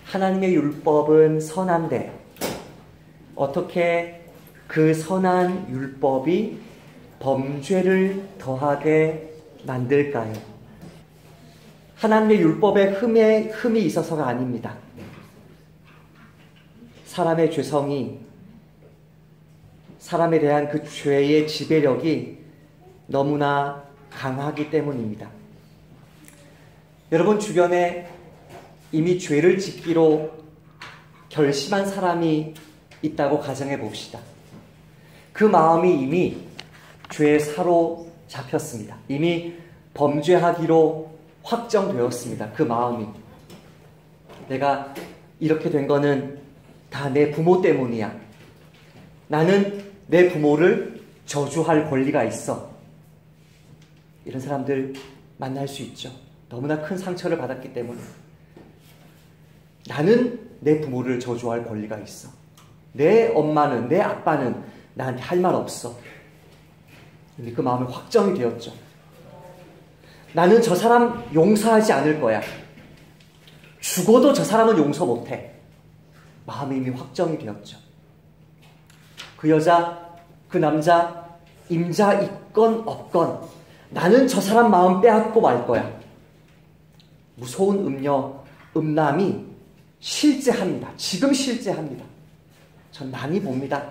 하나님의 율법은 선한데 어떻게 그 선한 율법이 범죄를 더하게 만들까요? 하나님의 율법에 흠이 있어서가 아닙니다. 사람의 죄성이, 사람에 대한 그 죄의 지배력이 너무나 강하기 때문입니다. 여러분 주변에 이미 죄를 짓기로 결심한 사람이 있다고 가정해 봅시다. 그 마음이 이미 죄에 사로잡혔습니다. 이미 범죄하기로 확정되었습니다. 그 마음이. 내가 이렇게 된 거는 다 내 부모 때문이야. 나는 내 부모를 저주할 권리가 있어. 이런 사람들 만날 수 있죠. 너무나 큰 상처를 받았기 때문에. 나는 내 부모를 저주할 권리가 있어. 내 엄마는, 내 아빠는 나한테 할 말 없어. 근데 그 마음이 확정이 되었죠. 나는 저 사람 용서하지 않을 거야. 죽어도 저 사람은 용서 못해. 마음이 이미 확정이 되었죠. 그 여자, 그 남자, 임자 있건 없건 나는 저 사람 마음 빼앗고 말 거야. 무서운 음람이 실제합니다. 지금 실제합니다. 전 많이 봅니다.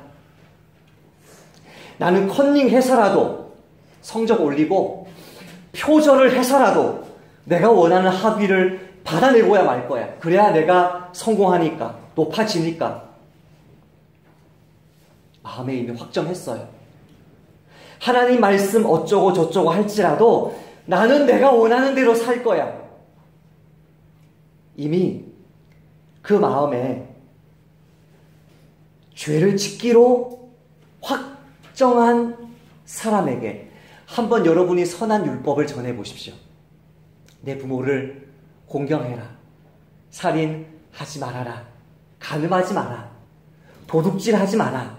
나는 컨닝해서라도 성적 올리고 표절을 해서라도 내가 원하는 학위를 받아내고야 말 거야. 그래야 내가 성공하니까, 높아지니까. 마음에 이미 확정했어요. 하나님 말씀 어쩌고 저쩌고 할지라도 나는 내가 원하는 대로 살 거야. 이미 그 마음에 죄를 짓기로 확정한 사람에게 한번 여러분이 선한 율법을 전해보십시오. 내 부모를 공경해라. 살인하지 말아라. 간음하지 마라. 도둑질하지 마라.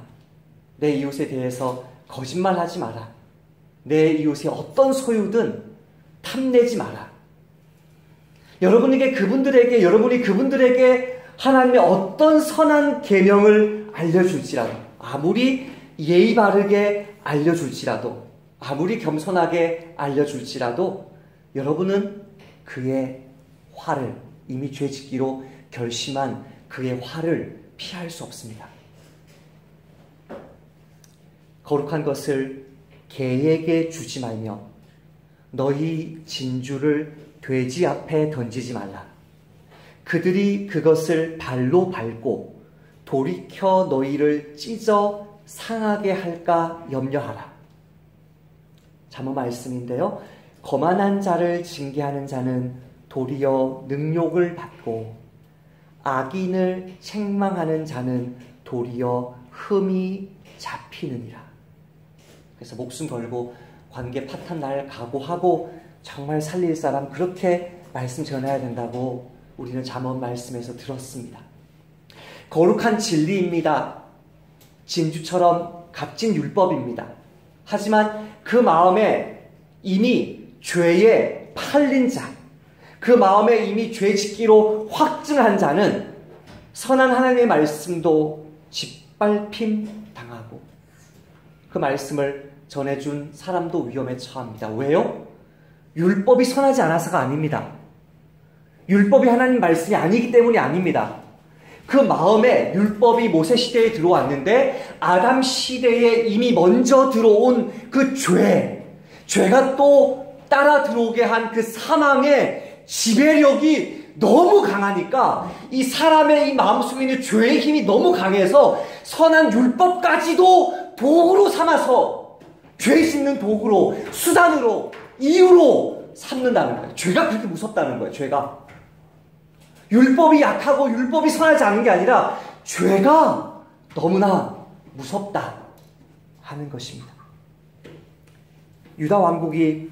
내 이웃에 대해서 거짓말하지 마라. 내 이웃의 어떤 소유든 탐내지 마라. 여러분이 그분들에게 하나님의 어떤 선한 계명을 알려줄지라도, 아무리 예의 바르게 알려줄지라도, 아무리 겸손하게 알려줄지라도 여러분은 그의 화를, 이미 죄짓기로 결심한 그의 화를 피할 수 없습니다. 거룩한 것을 개에게 주지 말며 너희 진주를 돼지 앞에 던지지 말라. 그들이 그것을 발로 밟고 돌이켜 너희를 찢어 상하게 할까 염려하라. 잠언 말씀인데요. 거만한 자를 징계하는 자는 도리어 능욕을 받고 악인을 책망하는 자는 도리어 흠이 잡히느니라. 그래서 목숨 걸고 관계 파탄 날 각오하고 정말 살릴 사람 그렇게 말씀 전해야 된다고 우리는 잠언 말씀에서 들었습니다. 거룩한 진리입니다. 진주처럼 값진 율법입니다. 하지만 그 마음에 이미 죄에 팔린 자, 그 마음에 이미 죄 짓기로 확증한 자는 선한 하나님의 말씀도 짓밟힘 당하고 그 말씀을 전해준 사람도 위험에 처합니다. 왜요? 율법이 선하지 않아서가 아닙니다. 율법이 하나님 말씀이 아니기 때문이 아닙니다. 그 마음에 율법이 모세 시대에 들어왔는데 아담 시대에 이미 먼저 들어온 그 죄가 또 따라 들어오게 한 그 사망의 지배력이 너무 강하니까 이 사람의 이 마음속에 있는 죄의 힘이 너무 강해서 선한 율법까지도 도구로 삼아서 죄 짓는 도구로, 수단으로, 이유로 삼는다는 거예요. 죄가 그렇게 무섭다는 거예요. 죄가. 율법이 약하고 율법이 선하지 않은 게 아니라 죄가 너무나 무섭다 하는 것입니다. 유다 왕국이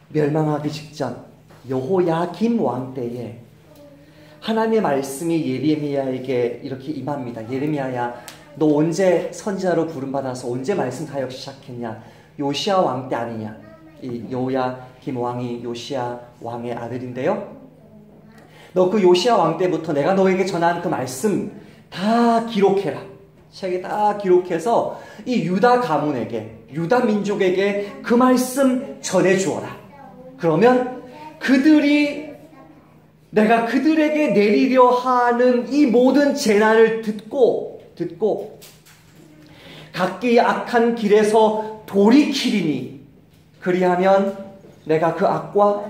멸망하기 직전 여호야김 왕 때에 하나님의 말씀이 예레미야에게 이렇게 임합니다. 예레미야야, 너 언제 선지자로 부름받아서 언제 말씀 사역 시작했냐? 요시야 왕 때 아니냐? 이 여호야김 왕이 요시야 왕의 아들인데요. 너 그 요시야 왕 때부터 내가 너에게 전한 그 말씀 다 기록해라. 책에 다 기록해서 이 유다 가문에게, 유다 민족에게 그 말씀 전해주어라. 그러면 내가 그들에게 내리려 하는 이 모든 재난을 듣고 각기 악한 길에서 돌이키리니 그리하면 내가 그 악과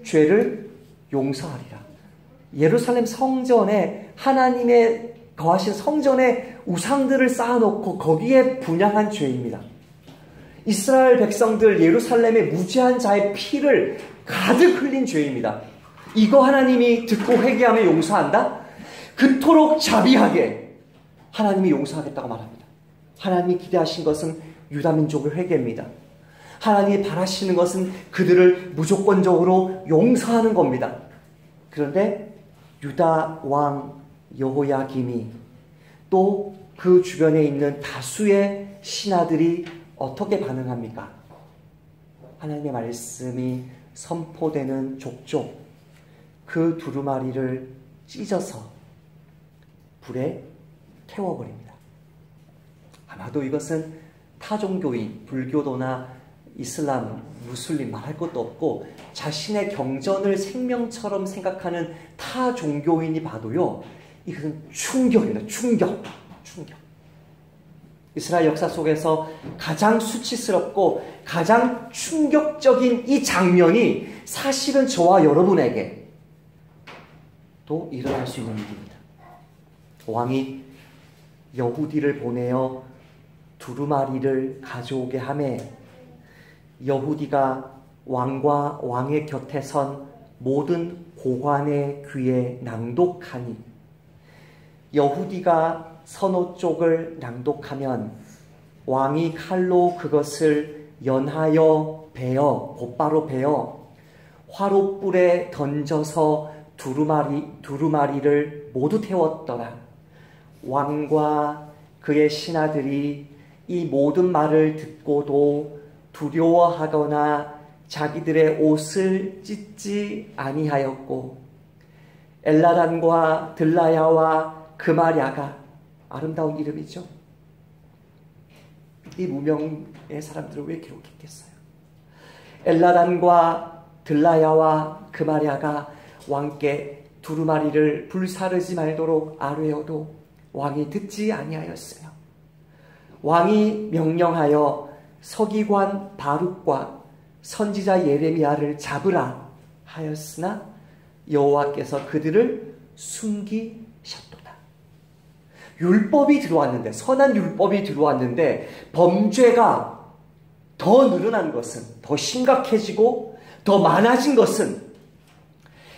죄를 용서하리라. 예루살렘 성전에, 하나님의 거하신 성전에 우상들을 쌓아놓고 거기에 분향한 죄입니다. 이스라엘 백성들 예루살렘의 무죄한 자의 피를 가득 흘린 죄입니다. 이거 하나님이 듣고 회개하며 용서한다? 그토록 자비하게 하나님이 용서하겠다고 말합니다. 하나님이 기대하신 것은 유다 민족의 회개입니다. 하나님이 바라시는 것은 그들을 무조건적으로 용서하는 겁니다. 그런데 유다 왕 여호야김이 또 그 주변에 있는 다수의 신하들이 어떻게 반응합니까? 하나님의 말씀이 선포되는 족족 그 두루마리를 찢어서 불에 태워버립니다. 아마도 이것은 타종교인, 불교도나 이슬람, 무슬림 말할 것도 없고 자신의 경전을 생명처럼 생각하는 타 종교인이 봐도요, 이것은 충격입니다. 충격. 이스라엘 역사 속에서 가장 수치스럽고 가장 충격적인 이 장면이 사실은 저와 여러분에게 또 일어날 수 있는 일입니다. 왕이 여후디를 보내어 두루마리를 가져오게 하매 여후디가 왕과 왕의 곁에 선 모든 고관의 귀에 낭독하니 여후디가 선호 쪽을 낭독하면 왕이 칼로 그것을 연하여 곧바로 베어 화롯불에 던져서 두루마리를 모두 태웠더라. 왕과 그의 신하들이 이 모든 말을 듣고도 두려워하거나 자기들의 옷을 찢지 아니하였고 엘라단과 들라야와 그마랴가, 아름다운 이름이죠. 이 무명의 사람들을 왜 기록했겠어요? 엘라단과 들라야와 그마랴가 왕께 두루마리를 불사르지 말도록 아뢰어도 왕이 듣지 아니하였으며 왕이 명령하여 서기관 바룩과 선지자 예레미야를 잡으라 하였으나 여호와께서 그들을 숨기셨도다. 율법이 들어왔는데, 선한 율법이 들어왔는데 범죄가 더 늘어난 것은, 더 심각해지고 더 많아진 것은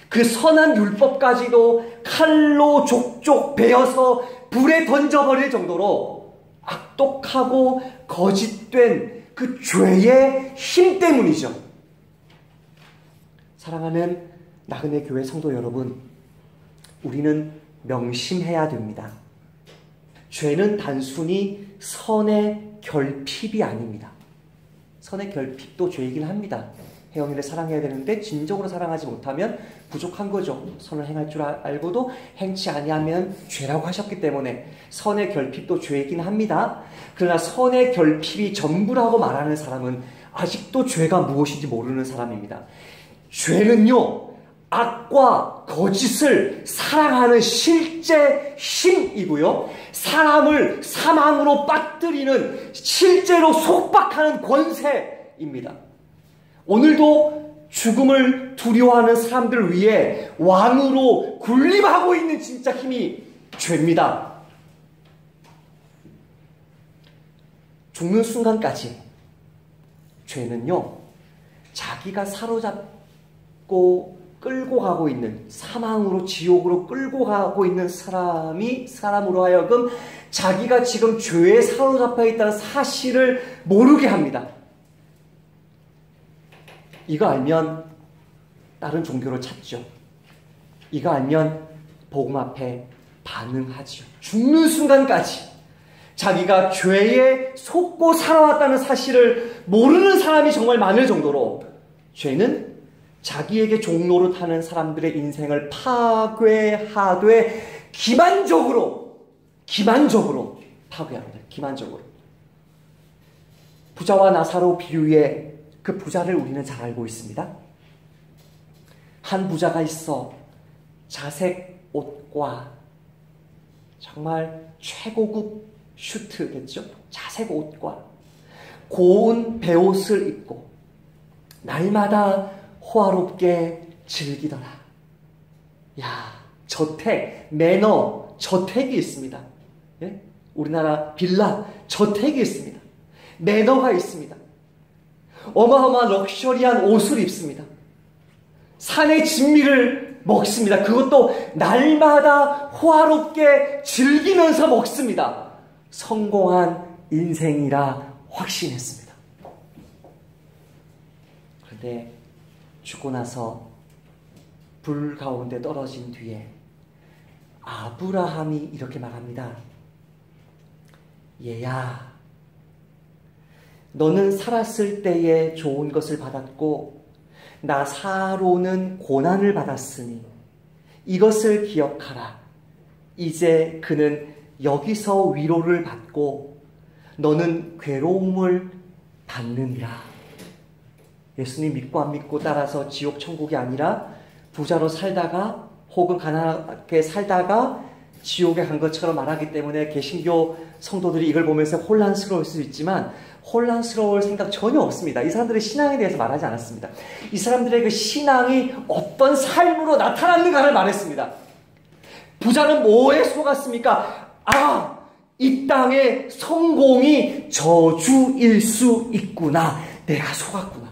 그 선한 율법까지도 칼로 족족 베어서 불에 던져버릴 정도로 악독하고 거짓된 그 죄의 힘 때문이죠. 사랑하는 나그네 교회 성도 여러분, 우리는 명심해야 됩니다. 죄는 단순히 선의 결핍이 아닙니다. 선의 결핍도 죄이긴 합니다. 혜영이를 사랑해야 되는데 진정으로 사랑하지 못하면 부족한 거죠. 선을 행할 줄 알고도 행치 아니하면 죄라고 하셨기 때문에 선의 결핍도 죄이긴 합니다. 그러나 선의 결핍이 전부라고 말하는 사람은 아직도 죄가 무엇인지 모르는 사람입니다. 죄는요, 악과 거짓을 사랑하는 실제 힘이고요, 사람을 사망으로 빠뜨리는 실제로 속박하는 권세입니다. 오늘도 죽음을 두려워하는 사람들을 위해 왕으로 군림하고 있는 진짜 힘이 죄입니다. 죽는 순간까지 죄는요, 자기가 사로잡고 끌고 가고 있는, 사망으로, 지옥으로 끌고 가고 있는 사람으로 하여금 자기가 지금 죄에 사로잡혀 있다는 사실을 모르게 합니다. 이거 알면 다른 종교를 찾죠. 이거 알면 복음 앞에 반응하죠. 죽는 순간까지 자기가 죄에 속고 살아왔다는 사실을 모르는 사람이 정말 많을 정도로 죄는 자기에게 종노릇하는 사람들의 인생을 파괴하되 기만적으로 파괴합니다. 기만적으로. 부자와 나사로 비유의 그 부자를 우리는 잘 알고 있습니다. 한 부자가 있어 자색 옷과 정말 최고급 슈트겠죠? 자색 옷과 고운 베옷을 입고 날마다 호화롭게 즐기더라. 야, 저택, 매너, 저택이 있습니다. 예? 우리나라 빌라, 저택이 있습니다. 매너가 있습니다. 어마어마한 럭셔리한 옷을 입습니다. 산의 진미를 먹습니다. 그것도 날마다 호화롭게 즐기면서 먹습니다. 성공한 인생이라 확신했습니다. 그런데 죽고 나서 불 가운데 떨어진 뒤에 아브라함이 이렇게 말합니다. 얘야, 너는 살았을 때에 좋은 것을 받았고 나 사로는 고난을 받았으니 이것을 기억하라. 이제 그는 여기서 위로를 받고 너는 괴로움을 받느니라. 예수님 믿고 안 믿고 따라서 지옥 천국이 아니라 부자로 살다가 혹은 가난하게 살다가 지옥에 간 것처럼 말하기 때문에 개신교 성도들이 이걸 보면서 혼란스러울 수 있지만 혼란스러울 생각 전혀 없습니다. 이 사람들의 신앙에 대해서 말하지 않았습니다. 이 사람들의 그 신앙이 어떤 삶으로 나타났는가를 말했습니다. 부자는 뭐에 속았습니까? 아, 이 땅의 성공이 저주일 수 있구나. 내가 속았구나.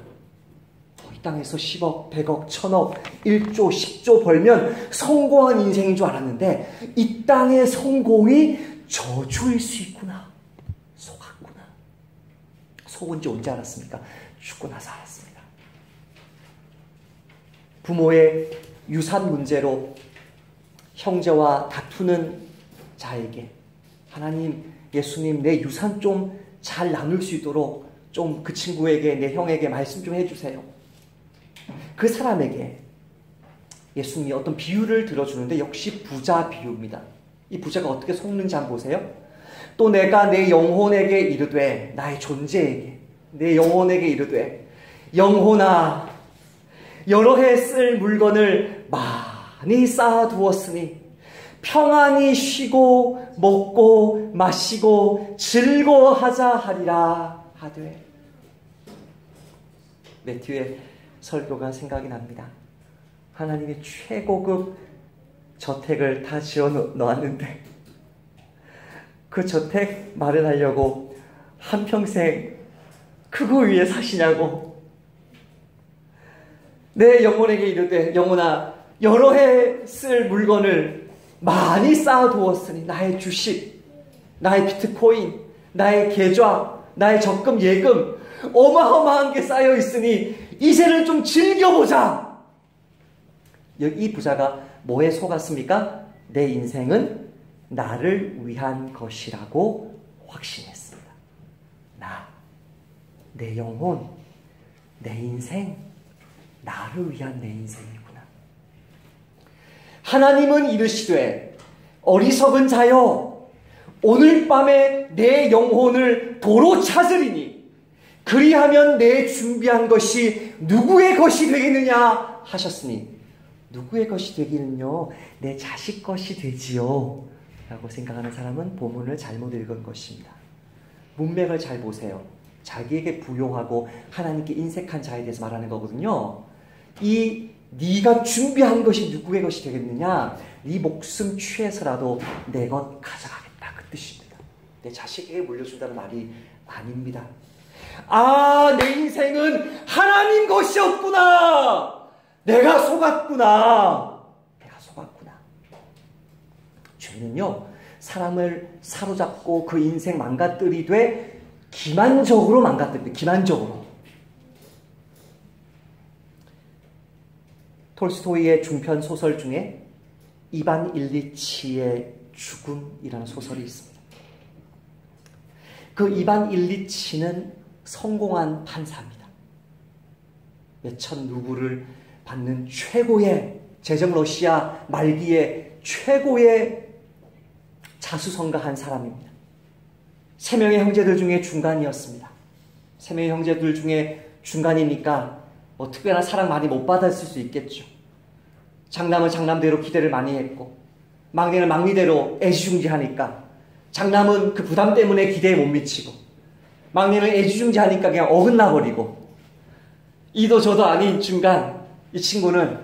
이 땅에서 10억, 100억, 1000억, 1조, 10조 벌면 성공한 인생인 줄 알았는데 이 땅의 성공이 저주일 수 있구나. 속았구나. 속은 지 언제 알았습니까? 죽고 나서 알았습니다. 부모의 유산 문제로 형제와 다투는 자에게 하나님, 예수님 내 유산 좀 잘 나눌 수 있도록 좀 그 친구에게, 내 형에게 말씀 좀 해주세요. 그 사람에게 예수님이 어떤 비유를 들어주는데 역시 부자 비유입니다. 이 부자가 어떻게 속는지 한번 보세요. 또 내가 내 영혼에게 이르되, 나의 존재에게, 내 영혼에게 이르되, 영혼아, 여러 해 쓸 물건을 많이 쌓아두었으니 평안히 쉬고 먹고 마시고 즐거워하자 하리라 하되. 매튜의 설교가 생각이 납니다. 하나님의 최고급 저택을 다 지어 놓았는데 그 저택 마련하려고 한평생 그거 위에 사시냐고. 내 영혼에게 이르되, 영혼아, 여러 해 쓸 물건을 많이 쌓아두었으니 나의 주식, 나의 비트코인, 나의 계좌, 나의 적금, 예금 어마어마한 게 쌓여 있으니 이제는 좀 즐겨보자. 이 부자가 뭐에 속았습니까? 내 인생은 나를 위한 것이라고 확신했습니다. 나, 내 영혼, 내 인생, 나를 위한 내 인생이구나. 하나님은 이르시되, 어리석은 자여, 오늘 밤에 내 영혼을 도로 찾으리니 그리하면 내 준비한 것이 누구의 것이 되겠느냐 하셨으니, 누구의 것이 되기는요, 내 자식 것이 되지요 라고 생각하는 사람은 본문을 잘못 읽은 것입니다. 문맥을 잘 보세요. 자기에게 부요하고 하나님께 인색한 자에 대해서 말하는 거거든요. 이 네가 준비한 것이 누구의 것이 되겠느냐, 네 목숨 취해서라도 내 것 가져가겠다, 그 뜻입니다. 내 자식에게 물려준다는 말이 아닙니다. 아, 내 인생은 하나님 것이었구나, 내가 속았구나, 내가 속았구나. 죄는요, 사람을 사로잡고 그 인생 망가뜨리되 기만적으로 망가뜨립니다. 기만적으로. 톨스토이의 중편 소설 중에 이반 일리치의 죽음이라는 소설이 있습니다. 그 이반 일리치는 성공한 판사입니다. 몇천 루블을 받는 최고의 제정 러시아 말기의 최고의 자수성가한 사람입니다. 3명의 형제들 중에 중간이었습니다. 3명의 형제들 중에 중간이니까 뭐 특별한 사랑 많이 못 받았을 수 있겠죠. 장남은 장남대로 기대를 많이 했고 막내는 막내대로 애지중지하니까 장남은 그 부담 때문에 기대에 못 미치고 막내는 애지중지하니까 그냥 어긋나 버리고 이도 저도 아닌 중간 이 친구는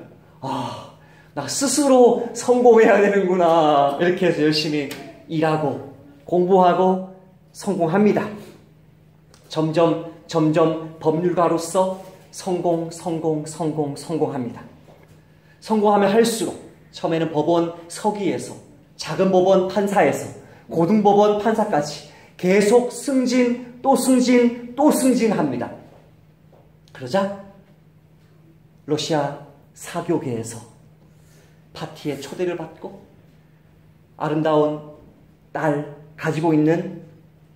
나 스스로 성공해야 되는구나 이렇게 해서 열심히 일하고 공부하고 성공합니다. 점점 법률가로서 성공합니다. 성공하면 할수록 처음에는 법원 서기에서 작은 법원 판사에서 고등법원 판사까지 계속 승진 또 승진합니다. 그러자 러시아 사교계에서 파티에 초대를 받고 아름다운 딸 가지고 있는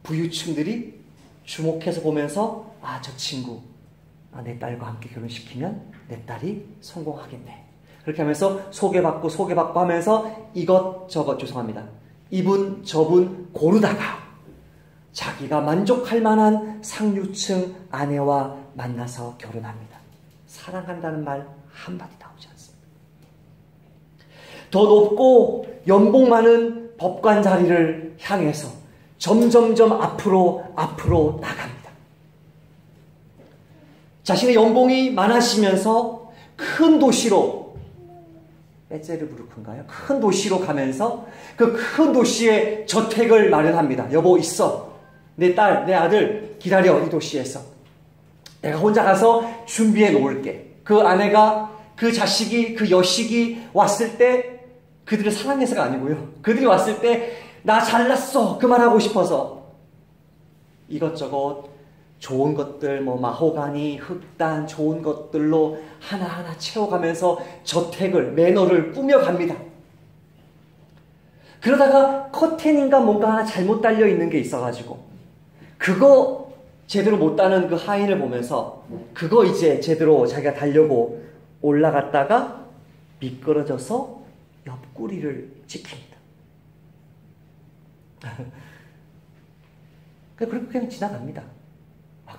부유층들이 주목해서 보면서 저 친구 내 딸과 함께 결혼시키면 내 딸이 성공하겠네. 그렇게 하면서 소개받고 하면서 이것저것 이분 저분 고르다가 자기가 만족할 만한 상류층 아내와 만나서 결혼합니다. 사랑한다는 말 한마디 나오지 않습니다. 더 높고 연봉 많은 법관 자리를 향해서 점점점 앞으로 나갑니다. 자신의 연봉이 많아지면서 큰 도시로 베제르부르크인가요? 큰 도시로 가면서 그 큰 도시에 저택을 마련합니다. 여보 있어. 내 딸, 내 아들 기다려. 이 도시에서. 내가 혼자 가서 준비해 놓을게. 그 아내가, 그 자식이, 그 여식이 왔을 때 그들을 사랑해서가 아니고요. 그들이 왔을 때 나 잘났어. 그 말하고 싶어서 이것저것 좋은 것들, 마호가니, 흑단, 좋은 것들로 하나하나 채워가면서 저택을, 매너를 꾸며갑니다. 그러다가 커튼인가 뭔가 하나 잘못 달려있는 게 있어가지고 그거 제대로 못 다는 그 하인을 보면서 그거 이제 제대로 자기가 달려고 올라갔다가 미끄러져서 옆구리를 찍힙니다. 그리고 그냥 지나갑니다.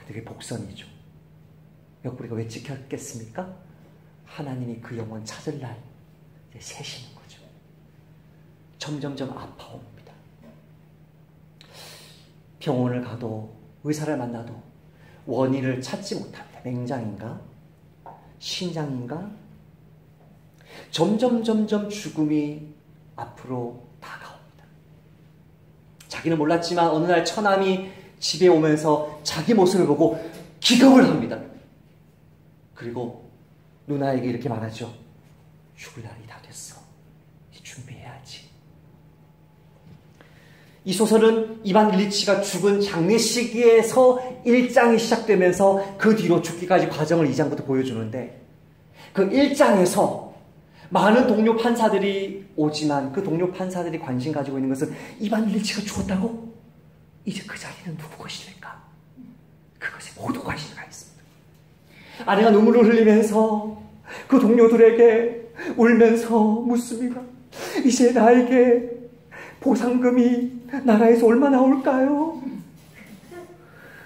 되게 복선이죠. 옆구리가 왜 찍혔겠습니까? 하나님이 그 영혼 찾을 날 세시는 거죠. 점점점 아파옵니다. 병원을 가도 의사를 만나도 원인을 찾지 못합니다. 맹장인가? 신장인가? 점점 죽음이 앞으로 다가옵니다. 자기는 몰랐지만 어느 날 처남이 집에 오면서 자기 모습을 보고 기겁을 합니다. 그리고 누나에게 이렇게 말하죠. 죽을 날이 다 됐어. 이제 준비해야지. 이 소설은 이반 일리치가 죽은 장례식에서 1장이 시작되면서 그 뒤로 죽기까지 과정을 2장부터 보여주는데 그 1장에서 많은 동료 판사들이 오지만 그 동료 판사들이 관심 가지고 있는 것은 이반 일리치가 죽었다고? 이제 그 자리는 누구 것일까? 그것에 모두 관심이 가 있습니다. 아내가 눈물을 흘리면서 그 동료들에게 울면서 묻습니다. 이제 나에게 보상금이 나라에서 얼마 나올까요?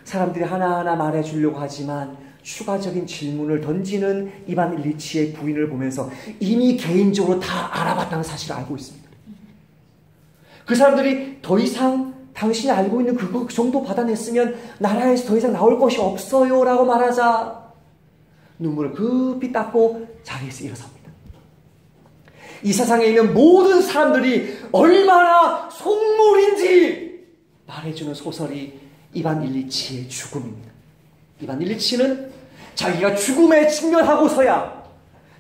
사람들이 하나하나 말해주려고 하지만 추가적인 질문을 던지는 이반 일리치의 부인을 보면서 이미 개인적으로 다 알아봤다는 사실을 알고 있습니다. 그 사람들이 더 이상 당신이 알고 있는 그 정도 받아냈으면 나라에서 더 이상 나올 것이 없어요 라고 말하자 눈물을 급히 닦고 자리에서 일어섭니다. 이 세상에 있는 모든 사람들이 얼마나 속물인지 말해주는 소설이 이반 일리치의 죽음입니다. 이반 일리치는 자기가 죽음에 직면하고서야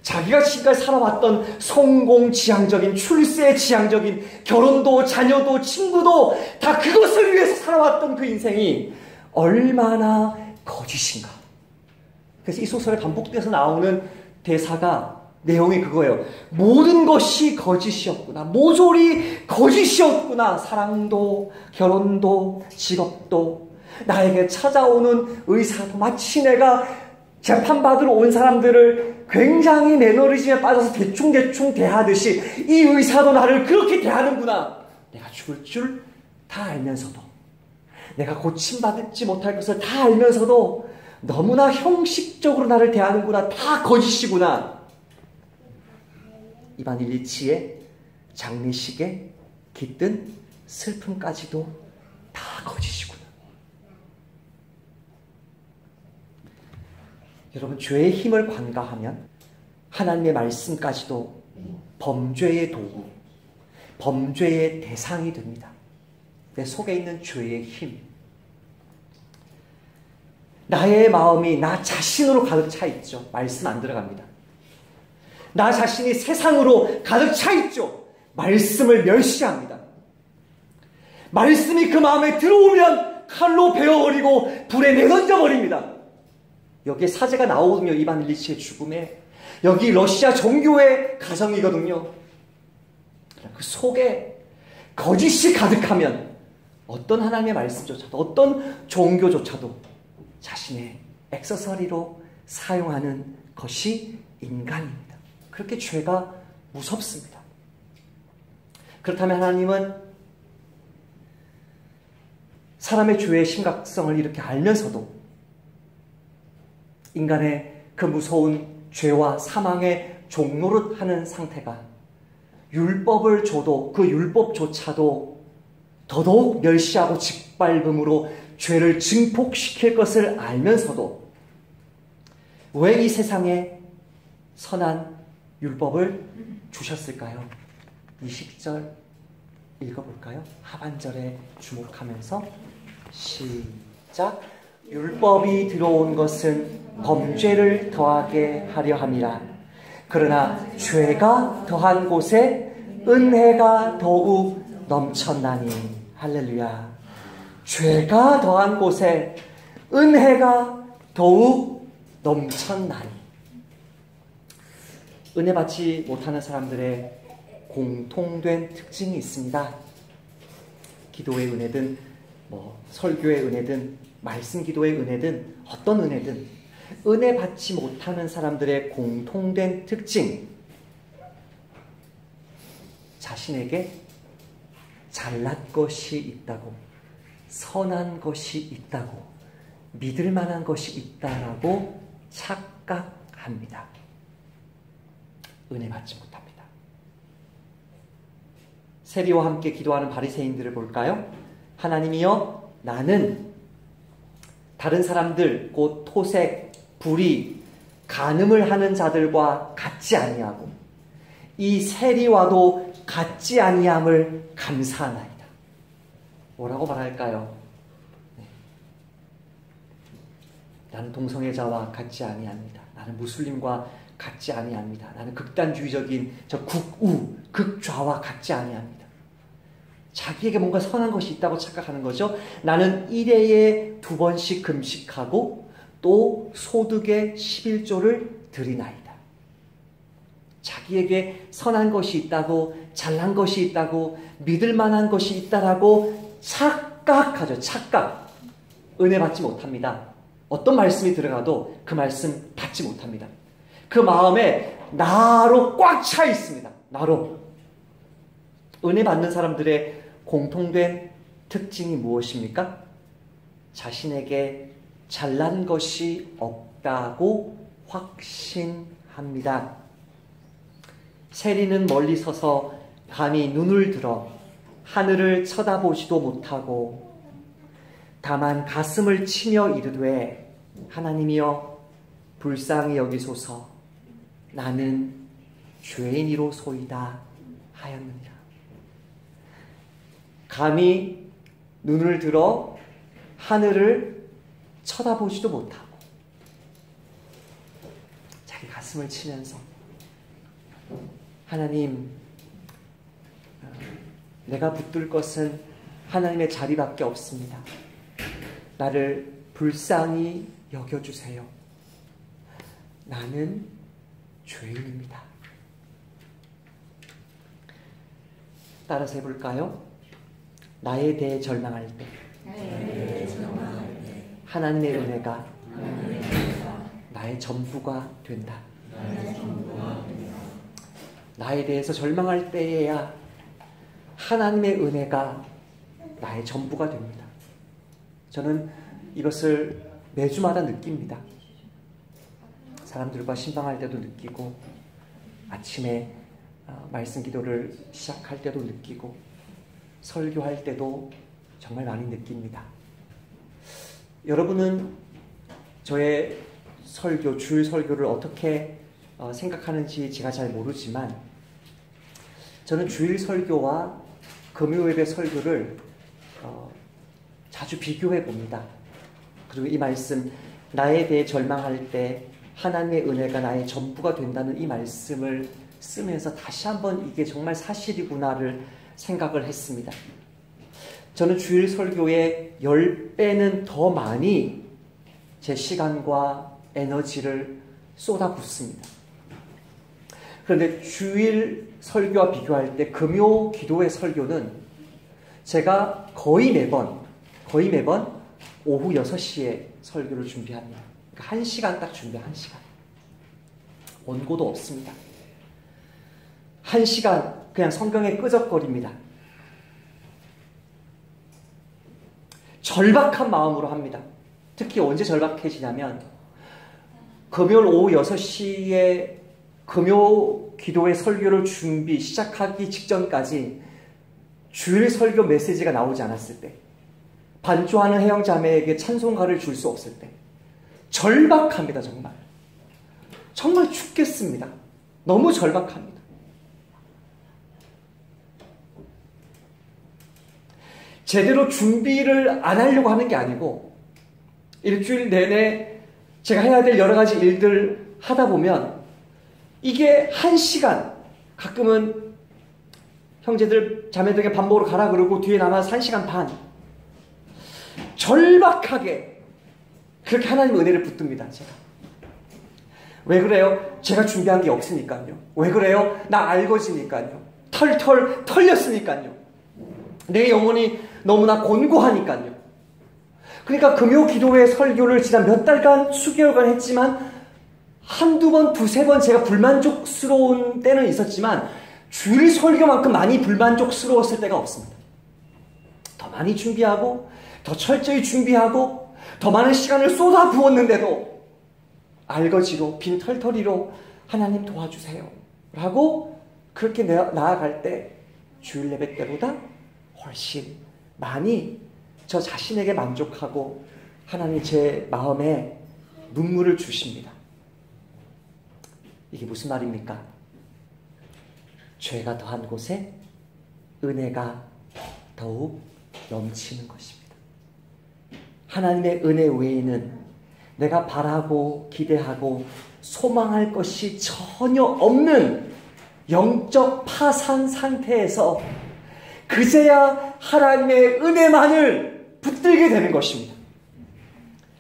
자기가 지금까지 살아왔던 성공지향적인, 출세지향적인, 결혼도 자녀도 친구도 다 그것을 위해서 살아왔던 그 인생이 얼마나 거짓인가. 그래서 이 소설에 반복돼서 나오는 대사가 내용이 그거예요. 모든 것이 거짓이었구나. 모조리 거짓이었구나. 사랑도 결혼도 직업도 나에게 찾아오는 의사도 마치 내가 재판받으러 온 사람들을 굉장히 매너리즘에 빠져서 대충대충 대하듯이 이 의사도 나를 그렇게 대하는구나. 내가 죽을 줄 다 알면서도, 내가 고침받지 못할 것을 다 알면서도 너무나 형식적으로 나를 대하는구나. 다 거짓이구나. 이반 일리치의 장례식에 깃든 슬픔까지도 다 거짓이구나. 여러분, 죄의 힘을 관가하면 하나님의 말씀까지도 범죄의 도구, 범죄의 대상이 됩니다. 내 속에 있는 죄의 힘, 나의 마음이 나 자신으로 가득 차 있죠. 말씀 안 들어갑니다. 나 자신이 세상으로 가득 차 있죠. 말씀을 멸시합니다. 말씀이 그 마음에 들어오면 칼로 베어버리고 불에 내던져버립니다. 여기에 사제가 나오거든요. 이반 일리치의 죽음에. 여기 러시아 종교의 가정이거든요. 그 속에 거짓이 가득하면 어떤 하나님의 말씀조차도, 어떤 종교조차도 자신의 액세서리로 사용하는 것이 인간입니다. 그렇게 죄가 무섭습니다. 그렇다면 하나님은 사람의 죄의 심각성을 이렇게 알면서도 인간의 그 무서운 죄와 사망의 종노릇하는 상태가 율법을 줘도 그 율법조차도 더더욱 멸시하고 짓밟음으로 죄를 증폭시킬 것을 알면서도 왜 이 세상에 선한 율법을 주셨을까요? 20절 읽어볼까요? 하반절에 주목하면서 시작. 율법이 들어온 것은 범죄를 더하게 하려 함이라. 그러나 죄가 더한 곳에 은혜가 더욱 넘쳤나니. 할렐루야. 죄가 더한 곳에 은혜가 더욱 넘쳤나니. 은혜 받지 못하는 사람들의 공통된 특징이 있습니다. 기도의 은혜든 설교의 은혜든 말씀 기도의 은혜든 어떤 은혜든 은혜 받지 못하는 사람들의 공통된 특징, 자신에게 잘난 것이 있다고, 선한 것이 있다고, 믿을 만한 것이 있다라고 착각합니다. 은혜 받지 못합니다. 세리와 함께 기도하는 바리새인들을 볼까요? 하나님이여, 나는 다른 사람들, 곧 토색, 불의, 간음을 하는 자들과 같지 아니하고 이 세리와도 같지 아니함을 감사하나이다. 뭐라고 말할까요? 네. 나는 동성애자와 같지 아니합니다. 나는 무슬림과 같지 아니합니다. 나는 극단주의적인 저 극우, 극좌와 같지 아니합니다. 자기에게 뭔가 선한 것이 있다고 착각하는 거죠. 나는 1회에 2번씩 금식하고 또 소득의 11조를 드리나이다. 자기에게 선한 것이 있다고, 잘난 것이 있다고, 믿을 만한 것이 있다라고 착각하죠. 착각. 은혜 받지 못합니다. 어떤 말씀이 들어가도 그 말씀 받지 못합니다. 그 마음에 나로 꽉 차 있습니다. 나로. 은혜 받는 사람들의 공통된 특징이 무엇입니까? 자신에게 잘난 것이 없다고 확신합니다. 세리는 멀리 서서 감히 눈을 들어 하늘을 쳐다보지도 못하고 다만 가슴을 치며 이르되 하나님이여 불쌍히 여기소서 나는 죄인이로소이다 하였느니라. 감히 눈을 들어 하늘을 쳐다보지도 못하고 자기 가슴을 치면서 하나님, 내가 붙들 것은 하나님의 자리밖에 없습니다. 나를 불쌍히 여겨주세요. 나는 죄인입니다. 따라서 해볼까요? 나에 대해 절망할 때 하나님의 은혜가 나의 전부가 된다. 나에 대해서 절망할 때에야 하나님의 은혜가 나의 전부가 됩니다. 저는 이것을 매주마다 느낍니다. 사람들과 신방할 때도 느끼고, 아침에 말씀 기도를 시작할 때도 느끼고, 설교할 때도 정말 많이 느낍니다. 여러분은 저의 설교, 주일 설교를 어떻게 생각하는지 제가 잘 모르지만, 저는 주일 설교와 금요일의 설교를 자주 비교해 봅니다. 그리고 이 말씀, 나에 대해 절망할 때 하나님의 은혜가 나의 전부가 된다는 이 말씀을 쓰면서 다시 한번 이게 정말 사실이구나를 생각을 했습니다. 저는 주일 설교에 10배는 더 많이 제 시간과 에너지를 쏟아붓습니다. 그런데 주일 설교와 비교할 때 금요 기도의 설교는 제가 거의 매번 오후 6시에 설교를 준비합니다. 그러니까 1시간 딱 준비해, 1시간. 원고도 없습니다. 1시간 그냥 성경에 끄적거립니다. 절박한 마음으로 합니다. 특히 언제 절박해지냐면 금요일 오후 6시에 금요 기도의 설교를 시작하기 직전까지 주일 설교 메시지가 나오지 않았을 때, 반주하는 해영자매에게 찬송가를 줄 수 없을 때 절박합니다. 정말 죽겠습니다. 너무 절박합니다. 제대로 준비를 안 하려고 하는 게 아니고, 일주일 내내 제가 해야 될 여러 가지 일들 하다 보면 이게 1시간, 가끔은 형제들 자매들에게 밥 먹으러 가라 그러고 뒤에 남아서 1시간 반 절박하게 그렇게 하나님 은혜를 붙듭니다. 제가 왜 그래요? 제가 준비한 게 없으니까요. 왜 그래요? 나 알거지니까요. 털털 털렸으니까요. 내 영혼이 너무나 곤고하니까요. 그러니까 금요 기도회 설교를 지난 몇 달간, 수개월간 했지만 한두 번, 두세 번 제가 불만족스러운 때는 있었지만 주일 설교만큼 많이 불만족스러웠을 때가 없습니다. 더 많이 준비하고, 더 철저히 준비하고, 더 많은 시간을 쏟아 부었는데도 알거지로, 빈털터리로 하나님 도와주세요 라고 그렇게 나아갈 때 주일 예배 때보다 훨씬 많이 저 자신에게 만족하고 하나님 제 마음에 눈물을 주십니다. 이게 무슨 말입니까? 죄가 더한 곳에 은혜가 더욱 넘치는 것입니다. 하나님의 은혜 외에는 내가 바라고 기대하고 소망할 것이 전혀 없는 영적 파산 상태에서 그제야 하나님의 은혜만을 붙들게 되는 것입니다.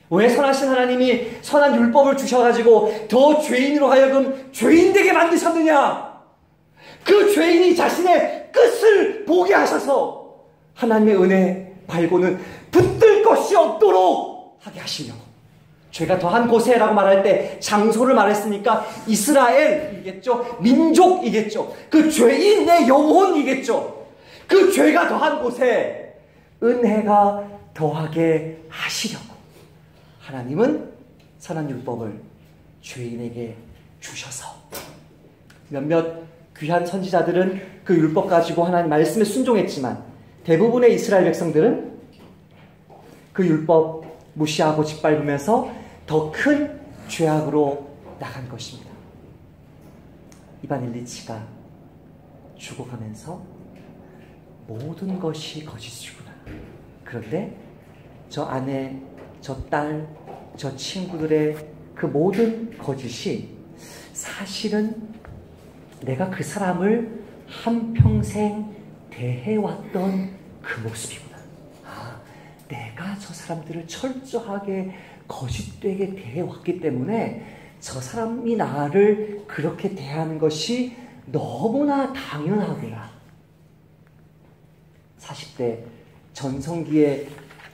왜 선하신 하나님이 선한 율법을 주셔가지고 더 죄인으로 하여금 죄인되게 만드셨느냐? 그 죄인이 자신의 끝을 보게 하셔서 하나님의 은혜 말고는 붙들 것이 없도록 하게 하시려고. 죄가 더한 곳에라고 말할 때 장소를 말했으니까 이스라엘이겠죠. 민족이겠죠. 그 죄인 내 영혼이겠죠. 그 죄가 더한 곳에 은혜가 더하게 하시려고 하나님은 선한 율법을 죄인에게 주셔서, 몇몇 귀한 선지자들은 그 율법 가지고 하나님 말씀에 순종했지만 대부분의 이스라엘 백성들은 그 율법 무시하고 짓밟으면서 더 큰 죄악으로 나간 것입니다. 이반 일리치가 죽어가면서 모든 것이 거짓이구나. 그런데 저 아내, 저 딸, 저 친구들의 그 모든 거짓이 사실은 내가 그 사람을 한평생 대해왔던 그 모습이구나. 아, 내가 저 사람들을 철저하게 거짓되게 대해왔기 때문에 저 사람이 나를 그렇게 대하는 것이 너무나 당연하구나. 40대 전성기의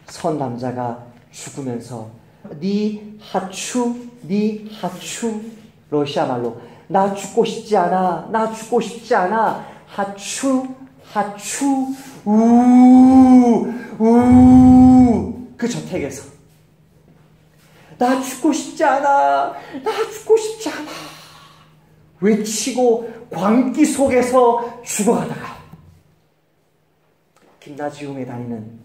선 남자가 죽으면서 니 하추, 니 하추. 러시아 말로 나 죽고 싶지 않아, 나 죽고 싶지 않아. 하추, 하추, 그 저택에서 나 죽고 싶지 않아, 나 죽고 싶지 않아 외치고 광기 속에서 죽어가다가 김나지움에 다니는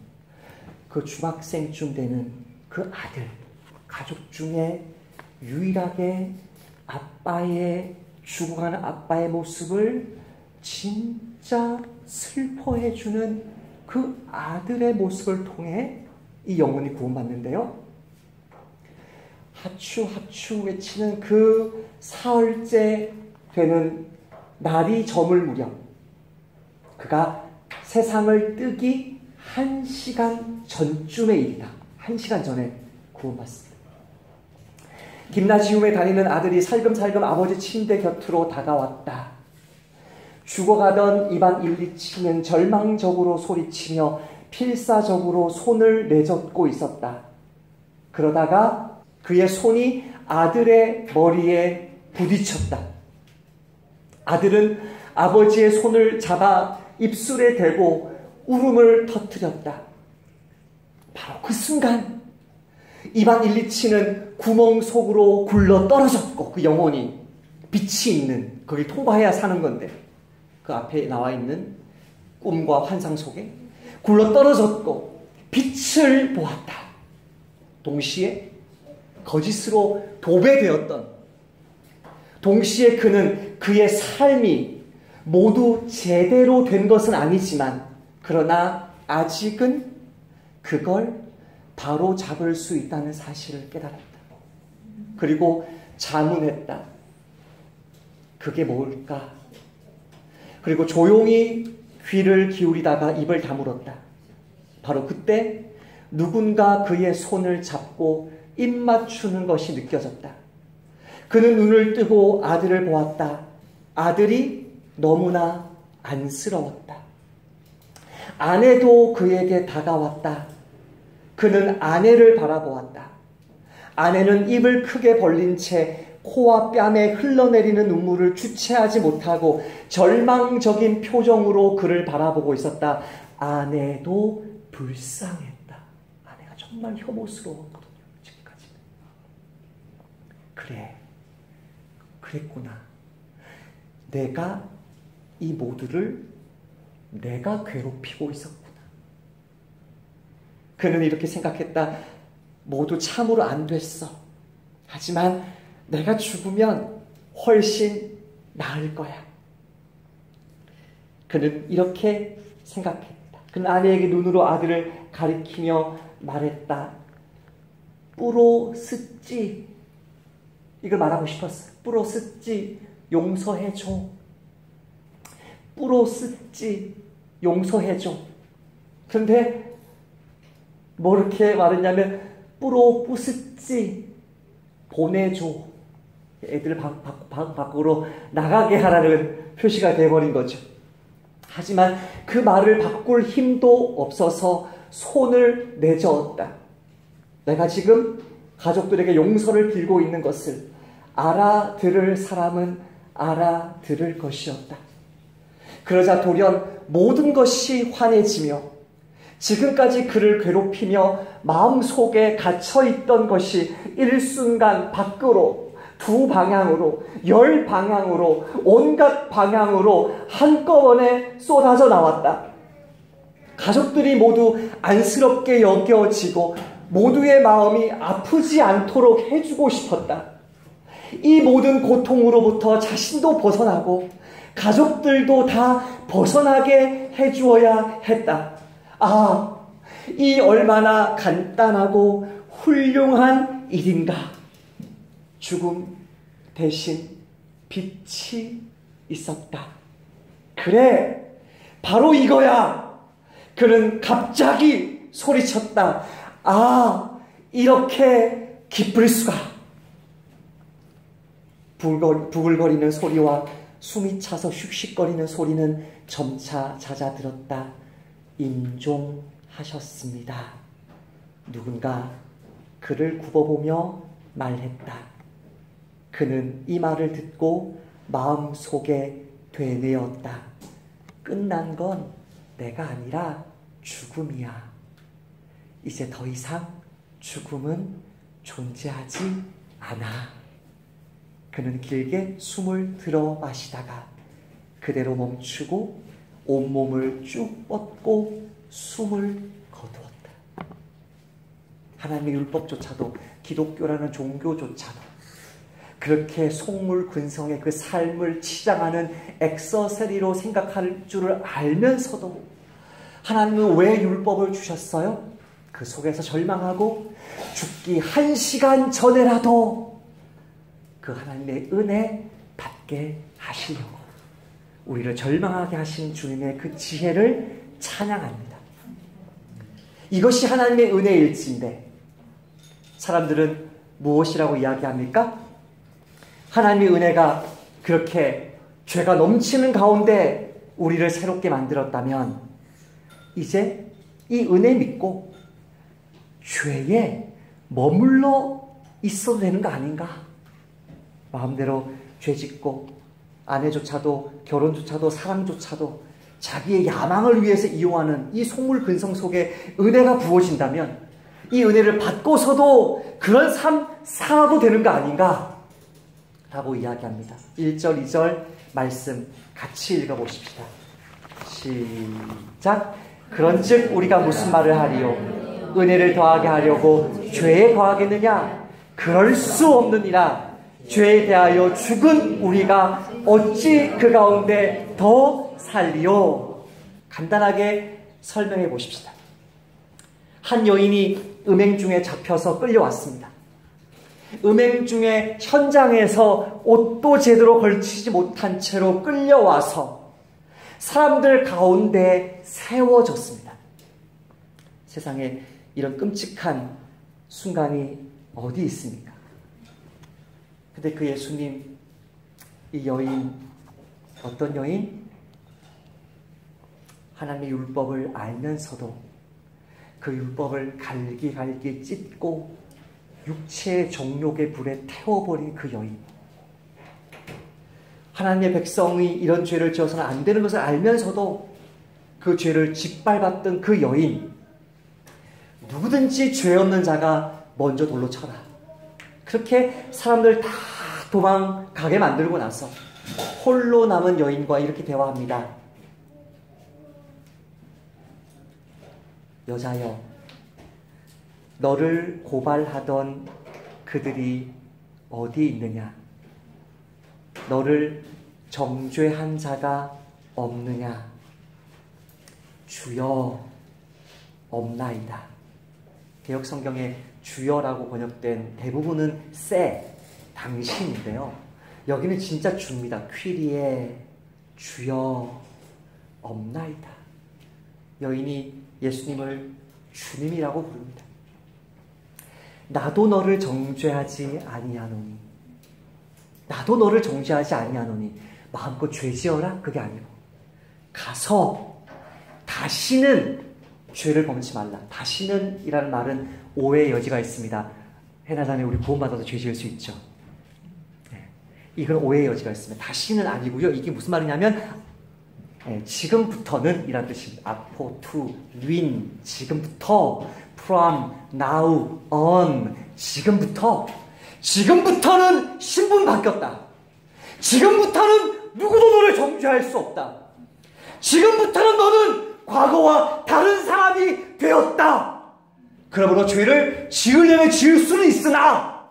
그 중학생쯤 되는 그 아들, 가족 중에 유일하게 아빠의, 죽어가는 아빠의 모습을 진짜 슬퍼해주는 그 아들의 모습을 통해 이 영혼이 구원받는데요. 하추 하추 외치는 그 사흘째 되는 날이 저물 무렵, 그가 세상을 뜨기 1시간 전쯤의 일이다. 1시간 전에 구원받습니다. 김나지움에 다니는 아들이 살금살금 아버지 침대 곁으로 다가왔다. 죽어가던 이반 일리치는 절망적으로 소리치며 필사적으로 손을 내젓고 있었다. 그러다가 그의 손이 아들의 머리에 부딪혔다. 아들은 아버지의 손을 잡아 입술에 대고 울음을 터뜨렸다. 바로 그 순간 이반 일리치는 구멍 속으로 굴러 떨어졌고, 그 영혼이 빛이 있는, 거기 통과해야 사는 건데 그 앞에 나와 있는 꿈과 환상 속에 굴러 떨어졌고 빛을 보았다. 동시에 거짓으로 도배되었던, 동시에 그는 그의 삶이 모두 제대로 된 것은 아니지만, 그러나 아직은 그걸 바로 잡을 수 있다는 사실을 깨달았다. 그리고 자문했다. 그게 뭘까? 그리고 조용히 귀를 기울이다가 입을 다물었다. 바로 그때 누군가 그의 손을 잡고 입 맞추는 것이 느껴졌다. 그는 눈을 뜨고 아들을 보았다. 아들이 너무나 안쓰러웠다. 아내도 그에게 다가왔다. 그는 아내를 바라보았다. 아내는 입을 크게 벌린 채 코와 뺨에 흘러내리는 눈물을 주체하지 못하고 절망적인 표정으로 그를 바라보고 있었다. 아내도 불쌍했다. 아내가 정말 혐오스러웠거든요. 지금까지. 그래, 그랬구나. 내가 이 모두를 내가 괴롭히고 있었구나. 그는 이렇게 생각했다. 모두 참으로 안 됐어. 하지만 내가 죽으면 훨씬 나을 거야. 그는 이렇게 생각했다. 그는 아내에게 눈으로 아들을 가리키며 말했다. 뿌로스찌. 이걸 말하고 싶었어. 뿌로스찌, 용서해줘. 뿌로스찌, 용서해줘. 그런데 뭐 이렇게 말했냐면 뿌로뿌스찌, 보내줘. 애들을 밖으로 나가게 하라는 표시가 되어버린 거죠. 하지만 그 말을 바꿀 힘도 없어서 손을 내저었다. 내가 지금 가족들에게 용서를 빌고 있는 것을 알아들을 사람은 알아들을 것이었다. 그러자 돌연 모든 것이 환해지며 지금까지 그를 괴롭히며 마음속에 갇혀있던 것이 일순간 밖으로, 두 방향으로, 10방향으로, 온갖 방향으로 한꺼번에 쏟아져 나왔다. 가족들이 모두 안쓰럽게 여겨지고 모두의 마음이 아프지 않도록 해주고 싶었다. 이 모든 고통으로부터 자신도 벗어나고 가족들도 다 벗어나게 해주어야 했다. 아, 이 얼마나 간단하고 훌륭한 일인가. 죽음 대신 빛이 있었다. 그래, 바로 이거야. 그는 갑자기 소리쳤다. 아, 이렇게 기쁠 수가. 부글거리는 소리와 숨이 차서 슉슉거리는 소리는 점차 잦아들었다. 임종하셨습니다. 누군가 그를 굽어보며 말했다. 그는 이 말을 듣고 마음속에 되뇌었다. 끝난 건 내가 아니라 죽음이야. 이제 더 이상 죽음은 존재하지 않아. 그는 길게 숨을 들어 마시다가 그대로 멈추고 온몸을 쭉 뻗고 숨을 거두었다. 하나님의 율법조차도, 기독교라는 종교조차도 그렇게 속물근성의 그 삶을 치장하는 액서서리로 생각할 줄을 알면서도 하나님은 왜 율법을 주셨어요? 그 속에서 절망하고 죽기 1시간 전에라도 그 하나님의 은혜 받게 하시려고 우리를 절망하게 하신 주님의 그 지혜를 찬양합니다. 이것이 하나님의 은혜일진데 사람들은 무엇이라고 이야기합니까? 하나님의 은혜가 그렇게 죄가 넘치는 가운데 우리를 새롭게 만들었다면 이제 이 은혜 믿고 죄에 머물러 있어도 되는 거 아닌가? 마음대로 죄 짓고 아내조차도 결혼조차도 사랑조차도 자기의 야망을 위해서 이용하는 이 속물근성 속에 은혜가 부어진다면 이 은혜를 받고서도 그런 삶 살아도 되는 거 아닌가? 라고 이야기합니다. 1절, 2절 말씀 같이 읽어보십시다. 시작. 그런즉 우리가 무슨 말을 하리요? 은혜를 더하게 하려고 죄에 더하겠느냐? 그럴 수 없느니라. 죄에 대하여 죽은 우리가 어찌 그 가운데 더 살리요? 간단하게 설명해 보십시다. 한 여인이 음행 중에 잡혀서 끌려왔습니다. 음행 중에 현장에서 옷도 제대로 걸치지 못한 채로 끌려와서 사람들 가운데 세워졌습니다. 세상에 이런 끔찍한 순간이 어디 있습니까? 근데 그 예수님, 이 여인, 어떤 여인? 하나님의 율법을 알면서도 그 율법을 갈기갈기 찢고 육체의 정욕의 불에 태워버린 그 여인. 하나님의 백성이 이런 죄를 지어서는 안 되는 것을 알면서도 그 죄를 짓밟았던 그 여인. 누구든지 죄 없는 자가 먼저 돌로 쳐라. 그렇게 사람들 다 도망가게 만들고 나서 홀로 남은 여인과 이렇게 대화합니다. 여자여, 너를 고발하던 그들이 어디 있느냐? 너를 정죄한 자가 없느냐? 주여, 없나이다. 개역성경에 주여라고 번역된 대부분은 세, 당신인데요. 여기는 진짜 주입니다. 퀴리에, 주여, 없나이다. 여인이 예수님을 주님이라고 부릅니다. 나도 너를 정죄하지 아니하노니. 나도 너를 정죄하지 아니하노니. 마음껏 죄지어라? 그게 아니고 가서 다시는 죄를 범치 말라. 다시는 이라는 말은 오해의 여지가 있습니다. 해나자매 우리 구원받아서 죄 지을 수 있죠. 네. 이건 오해의 여지가 있습니다. 다시는 아니고요. 이게 무슨 말이냐면 지금부터는 이란 뜻입니다. 아포, 투, 윈, 지금부터, from, now, on, 지금부터는 신분 바뀌었다. 지금부터는 누구도 너를 정죄할 수 없다. 지금부터는 너는 과거와 다른 사람이 되었다. 그러므로 죄를 지으려면 지을 수는 있으나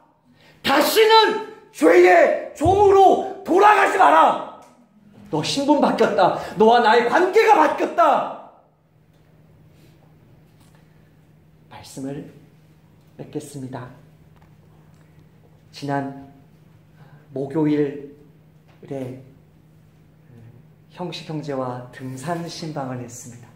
다시는 죄의 종으로 돌아가지 마라. 너 신분 바뀌었다. 너와 나의 관계가 바뀌었다. 말씀을 맺겠습니다. 지난 목요일에 형식 형제와 등산 신방을 했습니다.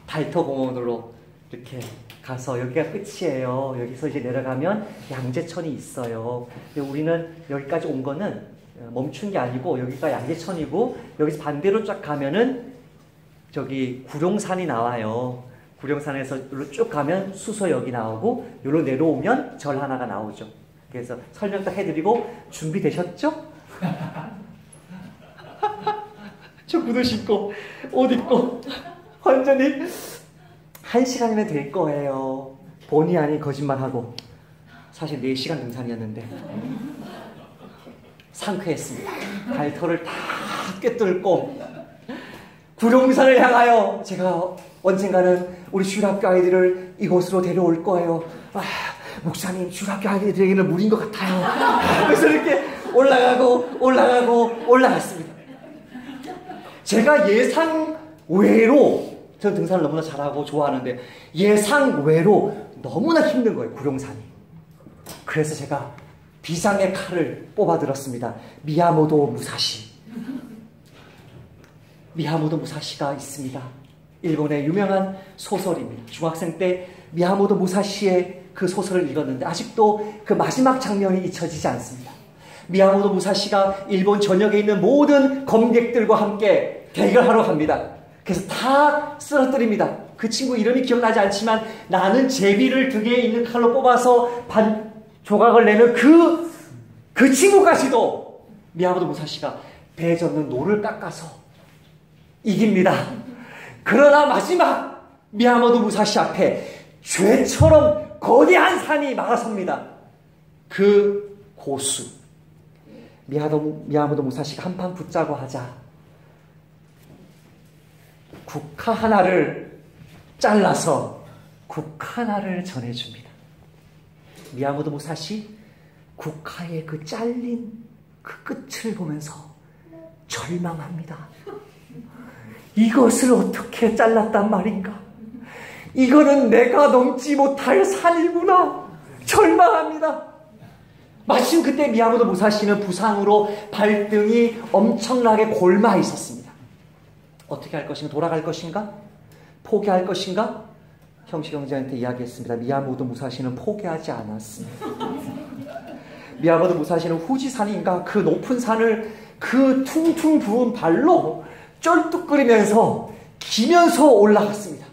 달터공원으로 이렇게 가서 여기가 끝이에요. 여기서 이제 내려가면 양재천이 있어요. 근데 우리는 여기까지 온 거는 멈춘 게 아니고 여기가 양재천이고 여기서 반대로 쫙 가면은 저기 구룡산이 나와요. 구룡산에서 여기로 쭉 가면 수서역이 나오고 여기로 내려오면 절 하나가 나오죠. 그래서 설명 딱 해드리고 준비되셨죠? 저 구두 신고 옷 입고 완전히 1시간이면 될 거예요. 본의 아닌 거짓말하고 사실 4시간 등산이었는데 상쾌했습니다. 발터를 다 꿰뚫고 구룡산을 향하여 제가 언젠가는 우리 주일학교 아이들을 이곳으로 데려올 거예요. 목사님, 주일학교 아이들에게는 무리인 것 같아요. 그래서 이렇게 올라갔습니다. 제가 예상 외로, 저는 등산을 너무나 잘하고 좋아하는데 예상 외로 너무나 힘든 거예요, 구룡산이. 그래서 제가 비장의 칼을 뽑아들었습니다. 미야모토 무사시. 미야모토 무사시가 있습니다. 일본의 유명한 소설입니다. 중학생 때 미야모토 무사시의 그 소설을 읽었는데 아직도 그 마지막 장면이 잊혀지지 않습니다. 미야모토 무사시가 일본 전역에 있는 모든 검객들과 함께 대결하러 갑니다. 그래서 다 쓰러뜨립니다. 그 친구 이름이 기억나지 않지만 나는 제비를 등에 있는 칼로 뽑아서 반 조각을 내는 그 친구까지도 미야모토 무사시가 배 젓는 노를 깎아서 이깁니다. 그러나 마지막 미야모토 무사시 앞에 죄처럼 거대한 산이 막아섭니다. 그 고수 미야모토 무사시가 한판 붙자고 하자 국화 하나를 잘라서 국화 하나를 전해줍니다. 미야모토 무사시 국화의 그 잘린 그 끝을 보면서 절망합니다. 이것을 어떻게 잘랐단 말인가? 이거는 내가 넘지 못할 산이구나. 절망합니다. 마침 그때 미야모토 무사시는 부상으로 발등이 엄청나게 골마 있었습니다. 어떻게 할 것인가? 돌아갈 것인가? 포기할 것인가? 형식 형제한테 이야기했습니다. 미야모토 무사시는 포기하지 않았습니다. 미야모토 무사시는 후지산인가 그 높은 산을 그 퉁퉁 부은 발로 쩔뚝거리면서 기면서 올라갔습니다.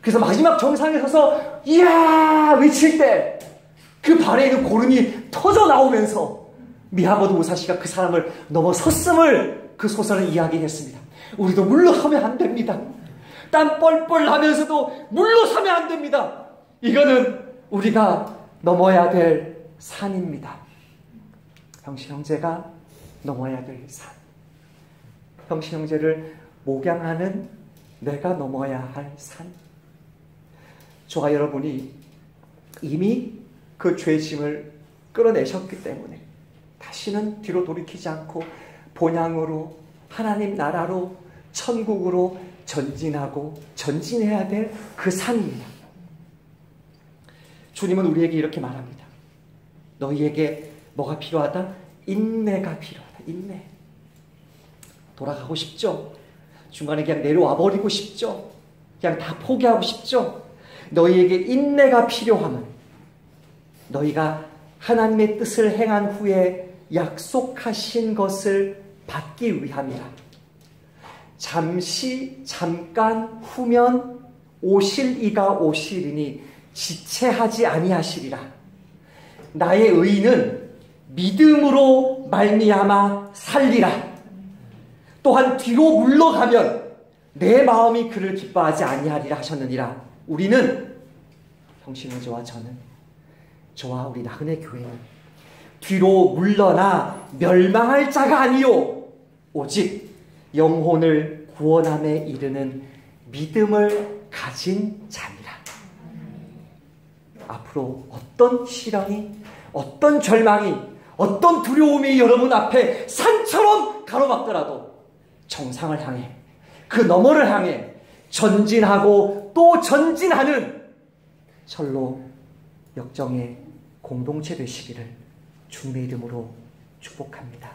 그래서 마지막 정상에 서서 이야 외칠 때 그 발에 있는 고름이 터져 나오면서 미야모토 무사시가 그 사람을 넘어섰음을 그 소설은 이야기했습니다. 우리도 물러서면 안 됩니다. 땀 뻘뻘 나면서도 물러서면 안 됩니다. 이거는 우리가 넘어야 될 산입니다. 형식 형제가 넘어야 될 산. 형식 형제를 목양하는 내가 넘어야 할 산. 저와 여러분이 이미 그 죄짐을 끌어내셨기 때문에 다시는 뒤로 돌이키지 않고 본향으로 하나님 나라로 천국으로 전진하고 전진해야 될 그 산입니다. 주님은 우리에게 이렇게 말합니다. 너희에게 뭐가 필요하다? 인내가 필요하다. 인내. 돌아가고 싶죠? 중간에 그냥 내려와 버리고 싶죠? 그냥 다 포기하고 싶죠? 너희에게 인내가 필요하면 너희가 하나님의 뜻을 행한 후에 약속하신 것을 받기 위함이라. 잠깐 후면 오실 이가 오시리니 지체하지 아니하시리라. 나의 의인은 믿음으로 말미암아 살리라. 또한 뒤로 물러가면 내 마음이 그를 기뻐하지 아니하리라 하셨느니라. 우리는 형신형제와 저와 우리 나그네 교회는 뒤로 물러나 멸망할 자가 아니요 오직 영혼을 구원함에 이르는 믿음을 가진 자니라. 앞으로 어떤 시련이, 어떤 절망이, 어떤 두려움이 여러분 앞에 산처럼 가로막더라도 정상을 향해, 그 너머를 향해 전진하고 또 전진하는 철로 역정의 공동체 되시기를 주님의 이름으로 축복합니다.